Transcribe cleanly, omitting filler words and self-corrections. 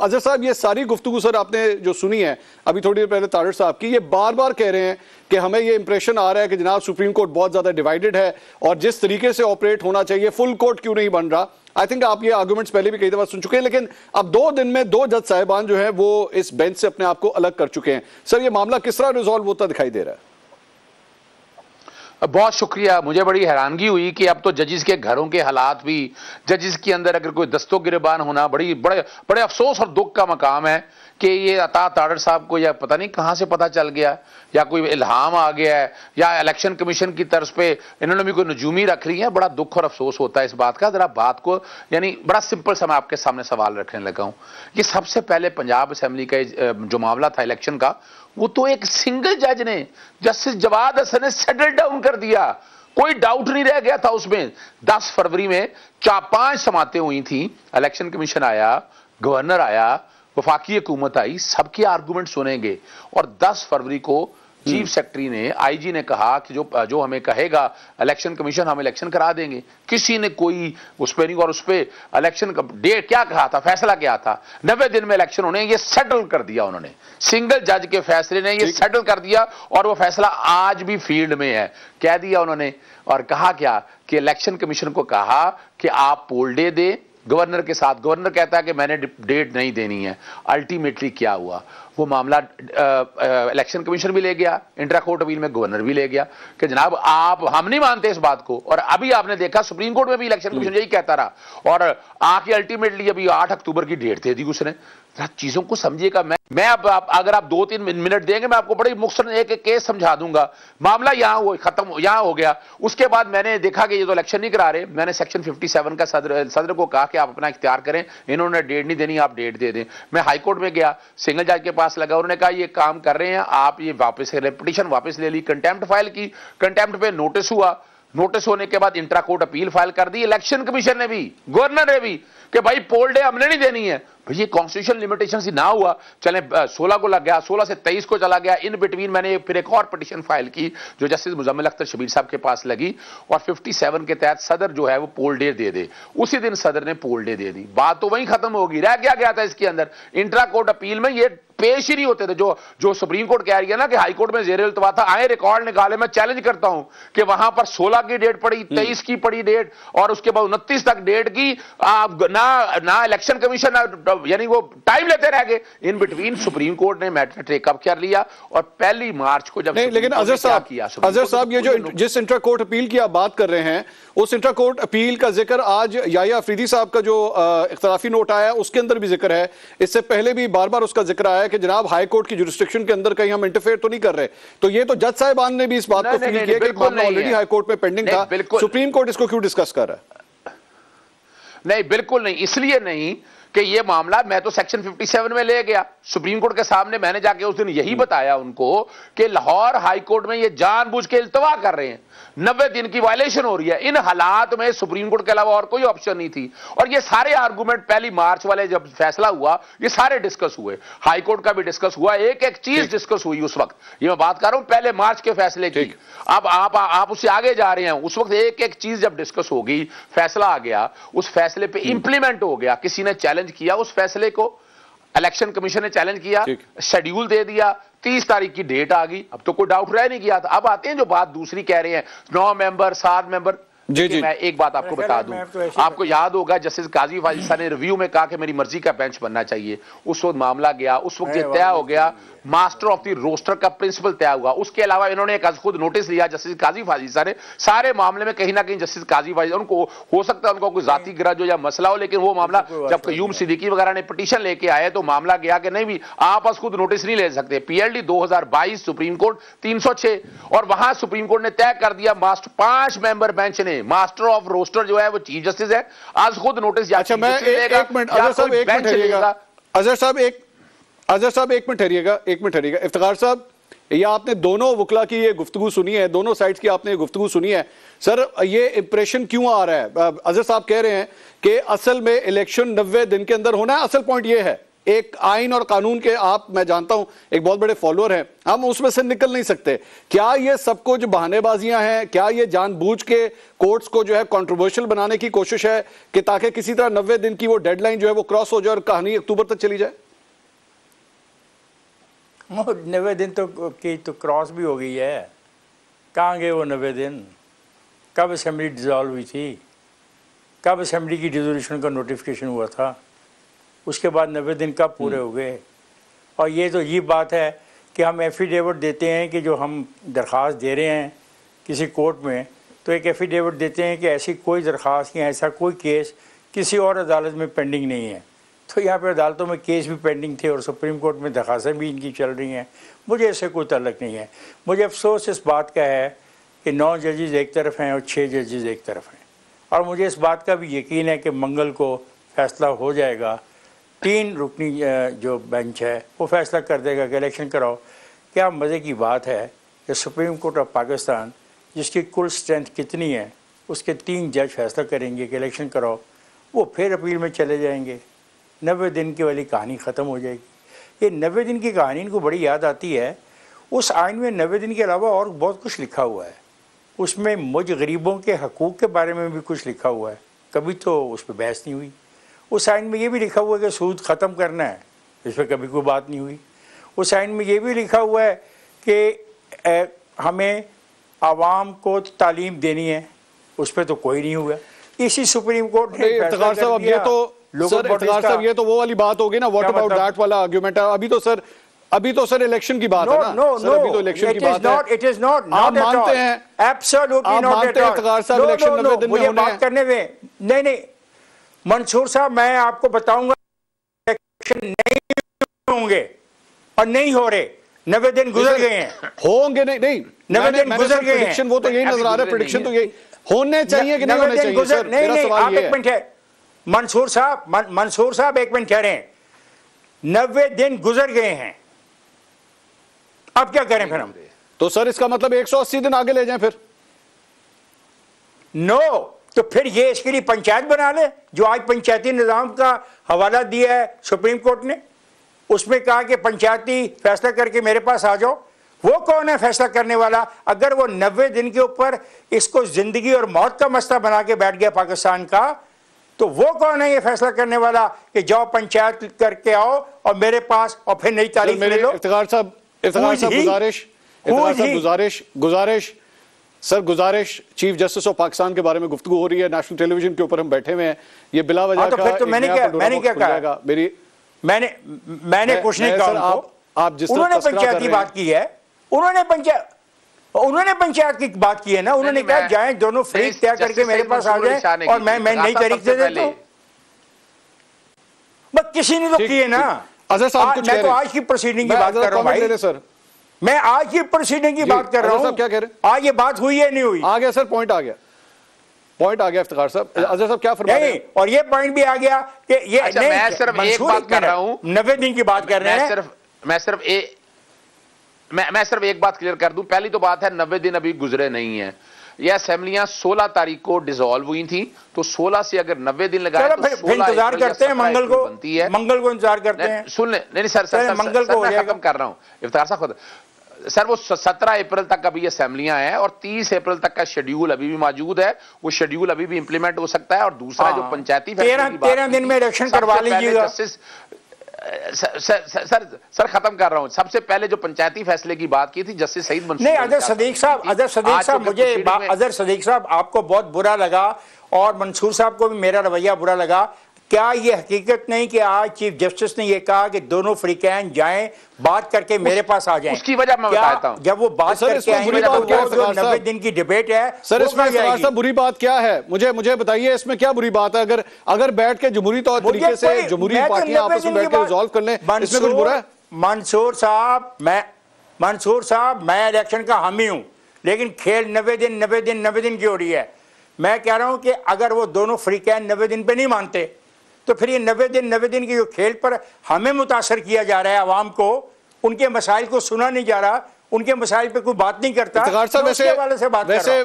अजहर साहब, ये सारी गुफ्तगू सर आपने जो सुनी है अभी थोड़ी देर पहले तारिक साहब की, ये बार बार कह रहे हैं कि हमें ये इंप्रेशन आ रहा है कि जनाब सुप्रीम कोर्ट बहुत ज्यादा डिवाइडेड है और जिस तरीके से ऑपरेट होना चाहिए फुल कोर्ट क्यों नहीं बन रहा। आई थिंक आप ये आर्गुमेंट्स पहले भी कई दफा सुन चुके हैं, लेकिन अब 2 दिन में 2 जज साहिबान जो है वो इस बेंच से अपने आप को अलग कर चुके हैं। सर, ये मामला किस तरह रिजॉल्व होता दिखाई दे रहा है? बहुत शुक्रिया। मुझे बड़ी हैरानगी हुई कि अब तो जजिस के घरों के हालात भी, जजिस के अंदर अगर कोई दस्तों गिरबान होना बड़े अफसोस और दुख का मकाम है कि ये अता तारड़ साहब को या पता नहीं कहां से पता चल गया, या कोई इल्हाम आ गया है, या इलेक्शन कमीशन की तरफ पे इन्होंने भी कोई नजूमी रख रही है। बड़ा दुख और अफसोस होता है इस बात का। जरा बात को यानी बड़ा सिंपल सा मैं आपके सामने सवाल रखने लगा हूं। ये सबसे पहले पंजाब असेंबली का जो मामला था इलेक्शन का, वो तो एक सिंगल जज ने, जस्टिस जवाद हसन ने सेटल डाउन कर दिया। कोई डाउट नहीं रह गया था उसमें। 10 फरवरी में 4-5 समातें हुई थी, इलेक्शन कमीशन आया, गवर्नर आया, वफाकी हुकूमत आई, सबके आर्गुमेंट सुनेंगे। और 10 फरवरी को चीफ सेक्रेटरी ने, आईजी ने कहा कि जो हमें कहेगा इलेक्शन कमीशन, हम इलेक्शन करा देंगे। किसी ने कोई उस पर नहीं, और उस पर इलेक्शन का डेट क्या कहा था, फैसला क्या था, 90 दिन में इलेक्शन होने, ये सेटल कर दिया उन्होंने। सिंगल जज के फैसले ने ये सेटल कर दिया और वो फैसला आज भी फील्ड में है। कह दिया उन्होंने, और कहा क्या कि इलेक्शन कमीशन को कहा कि आप पोल डे दे गवर्नर के साथ। गवर्नर कहता है कि मैंने डेट नहीं देनी है। अल्टीमेटली क्या हुआ, वो मामला इलेक्शन कमीशन भी ले गया, इंट्रा कोर्ट अपील में गवर्नर भी ले गया कि जनाब आप, हम नहीं मानते इस बात को। और अभी आपने देखा सुप्रीम कोर्ट में भी इलेक्शन कमीशन यही कहता रहा, और आके अल्टीमेटली अभी 8 अक्टूबर की डेट दे दी उसने। चीजों को समझिएगा। मैं अब अगर आप 2-3 मिनट देंगे, मैं आपको बड़ी मुख्तसर एक केस समझा दूंगा। मामला यहां खत्म, यहां हो गया। उसके बाद मैंने देखा कि ये तो इलेक्शन नहीं करा रहे। मैंने सेक्शन 57 का सदर को कहा कि आप अपना इख्तियार करें, इन्होंने डेट नहीं देनी, आप डेट दे दें। मैं हाई कोर्ट में गया, सिंगल जज के पास लगा, उन्होंने कहा ये काम कर रहे हैं आप, ये वापस पिटीशन वापस ले ली, कंटेम्प्ट फाइल की, कंटेम्प्ट पे नोटिस हुआ। नोटिस होने के बाद इंट्रा कोर्ट अपील फाइल कर दी इलेक्शन कमीशन ने भी, गवर्नर ने भी, कि भाई पोल डे हमने नहीं देनी है। ये कॉन्स्टिट्यूशन लिमिटेशन ही ना हुआ, चले 16 को लग गया, 16 से 23 को चला गया। इन बिटवीन मैंने फिर एक और पिटीशन फाइल की जो जस्टिस मुजम्मिल अख्तर शबीर साहब के पास लगी, और 57 के तहत सदर जो है वो पोल डे दे दे। उसी दिन सदर ने पोल डे दे दी। बात तो वहीं खत्म होगी। रह क्या गया था इसके अंदर, इंट्रा कोर्ट अपील में ये पेश ही नहीं होते थे। जो सुप्रीम कोर्ट कह रही है ना कि हाई कोर्ट में जेर इल्तवा था, आए रिकॉर्ड निकाले। मैं चैलेंज करता हूं कि वहां पर 16 की डेट पड़ी, 23 की पड़ी डेट, और उसके बाद 29 तक डेट की ना इलेक्शन कमीशन, यानी वो टाइम लेते रह गए। इन बिटवीन सुप्रीम कोर्ट ने मैटर टेकअप कर लिया, और 1 मार्च को जब नहीं, लेकिन अजहर साहब ये जो जिस इंट्रा कोर्ट अपील की आप बात कर रहे हैं, उस इंट्रा कोर्ट अपील का जिक्र आज याया अफरीदी साहब का जो इख्तलाफी नोट आया उसके अंदर भी जिक्र है। इससे पहले भी बार बार उसका जिक्र आया कि जनाब हाई कोर्ट की जुरिस्डिक्शन के अंदर कहीं हम इंटरफेयर तो नहीं कर रहे। तो ये तो जज साहिबान ने भी इस बात को फील किया कि मामला ऑलरेडी हाई कोर्ट में पेंडिंग था, सुप्रीम कोर्ट इसको क्यों डिस्कस कर रहा है? नहीं, बिल्कुल नहीं। इसलिए नहीं कि ये मामला मैं तो सेक्शन 57 में ले गया सुप्रीम कोर्ट के सामने। मैंने जाके उस दिन यही बताया उनको कि लाहौर हाई कोर्ट में ये जानबूझ के इल्तवा कर रहे हैं, 90 दिन की वायलेशन हो रही है। इन हालात में सुप्रीम कोर्ट के अलावा और कोई ऑप्शन नहीं थी। और ये सारे आर्गुमेंट 1 मार्च वाले जब फैसला हुआ, ये सारे डिस्कस हुए, हाई कोर्ट का भी डिस्कस हुआ, एक एक चीज डिस्कस हुई उस वक्त। ये मैं बात कर रहा हूं 1 मार्च के फैसले की। अब आप उससे आगे जा रहे हैं। उस वक्त एक एक चीज जब डिस्कस होगी, फैसला आ गया, उस फैसले पे इंप्लीमेंट हो गया। किसी ने चैलेंज किया उस फैसले को, इलेक्शन कमीशन ने चैलेंज किया, शेड्यूल दे दिया, 30 तारीख की डेट आ गई। अब तो कोई डाउट रह नहीं गया था। अब आते हैं जो बात दूसरी कह रहे हैं, 9 मेंबर 7 मेंबर। जी, मैं एक बात आपको बता दूं, आपको याद होगा जस्टिस काजी फाजिल साहब ने रिव्यू में कहा कि मेरी मर्जी का बेंच बनना चाहिए। उस वक्त मामला गया, उस वक्त ये तय हो गया, मास्टर ऑफ द रोस्टर का प्रिंसिपल तय हुआ। उसके अलावा इन्होंने एक खुद नोटिस लिया जस्टिस काजी फाजिल साहब ने। सारे मामले में कहीं ना कहीं जस्टिस काजी फाजिल, उनको हो सकता है उनको कोई जाती ग्रज हो या मसला हो, लेकिन वो मामला जब कयूम सिद्दीकी वगैरह ने पिटीशन लेके आए तो मामला गया कि नहीं भी आप बस खुद नोटिस नहीं ले सकते। पीएलडी 2022 सुप्रीम कोर्ट 306, और वहां सुप्रीम कोर्ट ने तय कर दिया, मास्टर 5 मेंबर बेंच ने, मास्टर ऑफ रोस्टर जो है वो चीफ जस्टिस है, आज खुद नोटिस। अच्छा, मैं एक मिनट अजहर साहब, एक मिनट ठहरिएगा। अजहर साहब एक मिनट ठहरिएगा। इफ्तिखार साहब, ये आपने दोनों वकला की ये गुफ्तगू सुनी है, दोनों साइड्स की आपने गुफ्तगू सुनी है। सर, ये इंप्रेशन क्यों आ रहा है? अजहर साहब कह रहे हैं कि असल में इलेक्शन 90 दिन के अंदर होना है। असल पॉइंट ये है एक आइन और कानून के आप, मैं जानता हूं, एक बहुत बड़े फॉलोअर हैं, हम उसमें से निकल नहीं सकते। क्या ये सब कुछ बहानेबाजियां हैं? क्या ये जानबूझ के कोर्ट्स को जो है कंट्रोवर्शियल बनाने की कोशिश है कि ताकि किसी तरह 90 दिन की वो डेडलाइन जो है वो क्रॉस हो जाए और कहानी अक्टूबर तक चली जाए? 90 दिन तो क्रॉस भी हो गई है। कहाँ गए वो 90 दिन? कब असेंबली डिसॉल्व हुई थी? कब असेंबली की डिसोल्यूशन का नोटिफिकेशन हुआ था? उसके बाद 90 दिन कब पूरे हो गए? और ये बात है कि हम एफिडेविट देते हैं कि जो हम दरख्वास्त दे रहे हैं किसी कोर्ट में, तो एक एफिडेविट देते हैं कि ऐसी कोई दरख्वास्त या ऐसा कोई केस किसी और अदालत में पेंडिंग नहीं है। तो यहाँ पे अदालतों में केस भी पेंडिंग थे और सुप्रीम कोर्ट में दरख्वास्तें भी इनकी चल रही हैं। मुझे इससे कोई ताल्लुक नहीं है। मुझे अफसोस इस बात का है कि 9 जजेस एक तरफ हैं और 6 जजेस एक तरफ हैं, और मुझे इस बात का भी यकीन है कि मंगल को फैसला हो जाएगा। 3 रुकनी जो बेंच है वो फैसला कर देगा कि इलेक्शन कराओ। क्या मज़े की बात है कि सुप्रीम कोर्ट ऑफ पाकिस्तान, जिसकी कुल स्ट्रेंथ कितनी है, उसके 3 जज फैसला करेंगे कि इलेक्शन कराओ, वो फिर अपील में चले जाएंगे। 90 दिन की वाली कहानी ख़त्म हो जाएगी। ये 90 दिन की कहानी इनको बड़ी याद आती है। उस आइन में 90 दिन के अलावा और बहुत कुछ लिखा हुआ है। उसमें मुझ गरीबों के हकूक़ के बारे में भी कुछ लिखा हुआ है, कभी तो उस पर बहस नहीं हुई। उस आइन में ये भी लिखा हुआ है कि सूद ख़त्म करना है, इस पर कभी कोई बात नहीं हुई। उस आइन में ये भी लिखा हुआ है कि हमें आवाम को तालीम देनी है, उस पर तो कोई नहीं हुआ। इसी सुप्रीम कोर्ट ने इफ्तिखार साहब, अब ये तो सर इफ्तिखार साहब ये तो वो वाली बात होगी ना, व्हाट अबाउट दैट वाला आर्गुमेंट है। अभी तो सर इलेक्शन की बात है ना। सर अभी तो इलेक्शन की बात है। इट इज नॉट, आप मानते हैं? Absolutely not at all. Iftikhar साहब इलेक्शन 90 दिन में होने हैं। बात करने में नहीं मंसूर साहब, मैं आपको बताऊंगा इलेक्शन नहीं होंगे और नहीं हो रहे। 90 दिन गुजर गए हैं। होंगे नहीं 90 दिन गुजर गए हैं। वो तो यही नजर आ रहा है, प्रेडिक्शन तो यही होने चाहिए कि नहीं होने चाहिए सर? मेरा सवाल ये है। मंसूर साहब एक मिनट ठहरें। 90 दिन गुजर गए हैं, अब क्या करें फिर हम? तो सर इसका मतलब 180 दिन आगे ले जाएं फिर? नो, तो फिर ये इसके लिए पंचायत बना ले, जो आज पंचायती निजाम का हवाला दिया है सुप्रीम कोर्ट ने। उसमें कहा कि पंचायती फैसला करके मेरे पास आ जाओ। वो कौन है फैसला करने वाला? अगर वो 90 दिन के ऊपर इसको जिंदगी और मौत का मसला बना के बैठ गया पाकिस्तान का, तो वो कौन है ये फैसला करने वाला कि जाओ पंचायत करके आओ और मेरे पास और फिर नई तारीख ले लो? इफ्तिखार साहब गुजारिश, चीफ जस्टिस ऑफ पाकिस्तान के बारे में गुफ्तगू हो रही है, नेशनल टेलीविजन के ऊपर हम बैठे हुए हैं, ये बिला वजह तो फिर तो मैंने क्या कहा? मैंने कुछ नहीं कहा। आप जिस उन्होंने पंचायत की बात की है, उन्होंने पंचायत की बात की है ना। उन्होंने कहा जाएं दोनों फ्री तय करके मेरे पास आ जाए और मैं नई तारीख दे देता हूं। बस किसी ने तो की है ना। मैं तो आज की प्रोसीडिंग की बात कर रहा हूं भाई सर। मैं आज की प्रोसीडिंग की बात कर रहा हूं। क्या कह रहे हैं? आज ये बात हुई है नहीं हुई? आ गया सर, पॉइंट आ गया इफ्तिखार साहब। अजहर साहब क्या फरमा रहे हैं? और ये पॉइंट भी आ गया कि ये मैं सिर्फ एक बात कर रहा हूं, 90 दिन की बात कर रहे हैं। मैं सिर्फ एक बात क्लियर कर दूं। पहली तो बात है 90 दिन अभी गुजरे नहीं है। ये असेंबलियां 16 तारीख को डिसॉल्व हुई थी, तो 16 से अगर 90 दिन लगाए तो फिर इंतजार करते हैं मंगल को बनती है। मंगल को इंतजार करते हैं। सुन ले, नहीं सर मंगल को खत्म कर रहा हूं इफ्तिखार साहब। सर वो 17 अप्रैल तक अभी असेंबलियां हैं और 30 अप्रैल तक का शेड्यूल अभी भी मौजूद है। वो शेड्यूल अभी भी इंप्लीमेंट हो सकता है। और दूसरा जो पंचायती 13 दिन में इलेक्शन करवा लीजिएगा। सर खत्म कर रहा हूं। सबसे पहले जो पंचायती फैसले की बात की थी जस्टिस सईद मंसूर। नहीं अजहर सदीक साहब, मुझे अजहर सदीक साहब आपको बहुत बुरा लगा और मंसूर साहब को भी मेरा रवैया बुरा लगा। क्या ये हकीकत नहीं कि आज चीफ जस्टिस ने ये कहा कि दोनों फ्रीकैन जाएं, बात करके मेरे पास आ जाएं? उसकी वजह मैं बताता हूं। जब वो बात करके आएंगे तो वो 90 दिन की डिबेट है सर, इसमें बुरी बात क्या है? मुझे बताइए इसमें क्या बुरी बात है? अगर बैठ के जमहूरी तौर तरीके से जमहूरी पार्टियां आपस में बैठ के रिजॉल्व कर लें, इसमें कुछ बुरा है? मंसूर साहब मैं इलेक्शन का हामी हूं, लेकिन खेल 90 दिन की हो रही है। मैं कह रहा हूं कि अगर वो दोनों फ्रीकैन 90 दिन पे नहीं मानते तो फिर ये 90 दिन की जो खेल पर हमें मुतासर किया जा रहा है, आवाम को उनके मसाइल को सुना नहीं जा रहा, उनके मसाइल पे कोई बात नहीं करता। उसके हवाले से बात कर रहा हूं।